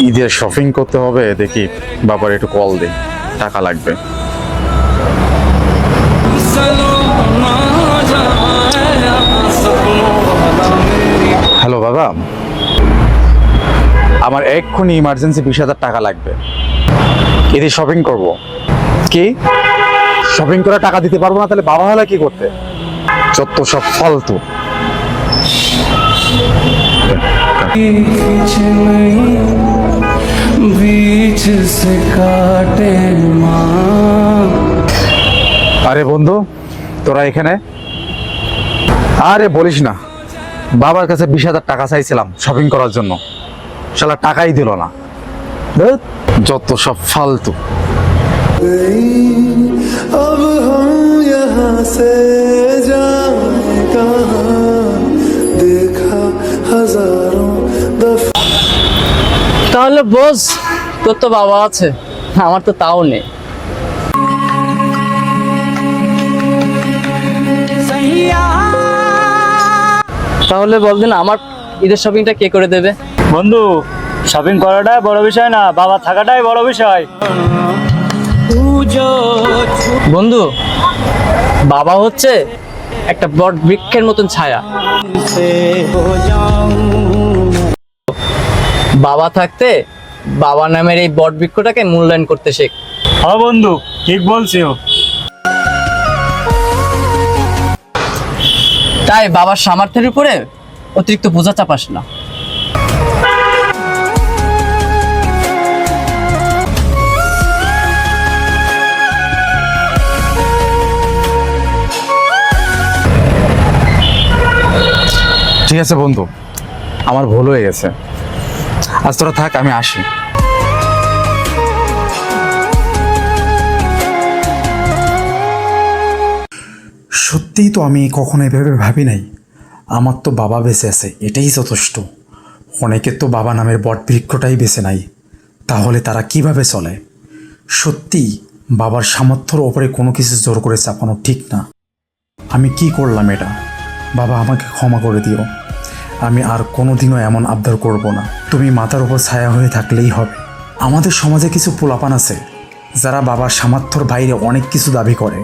ঈদের শপিং করতে হবে, দেখি বাবার একটু কল দিই, টাকা লাগবে। হ্যালো বাবা, আমার এক্ষুনি ইমার্জেন্সি 20,000 টাকা লাগবে, ঈদের শপিং করব। কি শপিং করে টাকা দিতে পারবো না? তাহলে বাবা হলে কি করতে? যত সব ফালতু। আরে বন্ধু, তোরা এখানে? আরে বলিস না, বাবার কাছে 20,000 টাকা চাইছিলাম শপিং করার জন্য, শালা টাকাই দিল না। ধ্যাৎ, যত সব ফালতু। अब हम यहाँ से जाएं कहाँ, देखा हजारों दफा। তাহলে বোঝ, তোর তো বাবা আছে, আমার তো তাও নেই। তাহলে বলদিন আমার ঈদের শপিংটা কে করে দেবে? বন্ধু, শপিং করাটাই বড় বিষয় না, বাবা থাকাটাই বড় বিষয়। বন্ধু, বাবা হচ্ছে একটা বট বৃক্ষের মতন ছায়া। বাবা থাকতে বাবা নামের এই বট বৃক্ষটাকে মূল্যায়ন করতে শেখ। হ্যাঁ বন্ধু, ঠিক বলছিও। তাই বাবার সামর্থ্যের উপরে অতিরিক্ত বোঝা চাপাস না। ঠিক আছে বন্ধু, আমার ভুল হয়ে গেছে, আজ তোরা থাক, আমি আসি। সত্যিই তো আমি কখনো এভাবে ভাবি নাই। আমার তো বাবা বেঁচে আছে, এটাই যথেষ্ট। অনেকের তো বাবা নামের বট বৃক্ষটাই বেঁচে নাই, তাহলে তারা কিভাবে চলে? সত্যিই বাবার সামর্থ্যর ওপরে কোনো কিছু জোর করে চাপানো ঠিক না। আমি কি করলাম এটা? বাবা, আমাকে ক্ষমা করে দিও। আমি আর কোনোদিনও এমন আবদার করব না। তুমি মাথার উপর ছায়া হয়ে থাকলেই হবে। আমাদের সমাজে কিছু পোলাপান আছে যারা বাবার সামর্থ্যর বাইরে অনেক কিছু দাবি করে,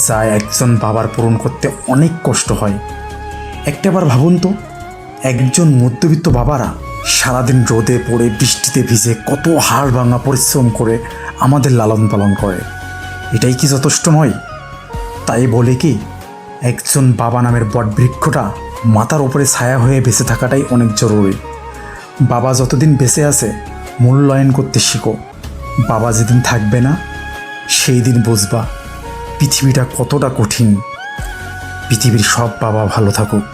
যা একজন বাবার পূরণ করতে অনেক কষ্ট হয়। একটাবার ভাবুন তো, একজন মধ্যবিত্ত বাবারা সারাদিন রোদে পড়ে বৃষ্টিতে ভিজে কত হাড় ভাঙা পরিশ্রম করে আমাদের লালন পালন করে। এটাই কি যথেষ্ট নয়? তাই বলে কি একজন বাবা নামের বটবৃক্ষটা মাথার উপরে ছায়া হয়ে বেঁচে থাকাটাই অনেক জরুরি। বাবা যতদিন বেঁচে আছে মূল্যায়ন করতে শিখো। বাবা যেদিন থাকবে না সেই দিন বুঝবা পৃথিবীটা কতটা কঠিন। পৃথিবীর সব বাবা ভালো থাকুক।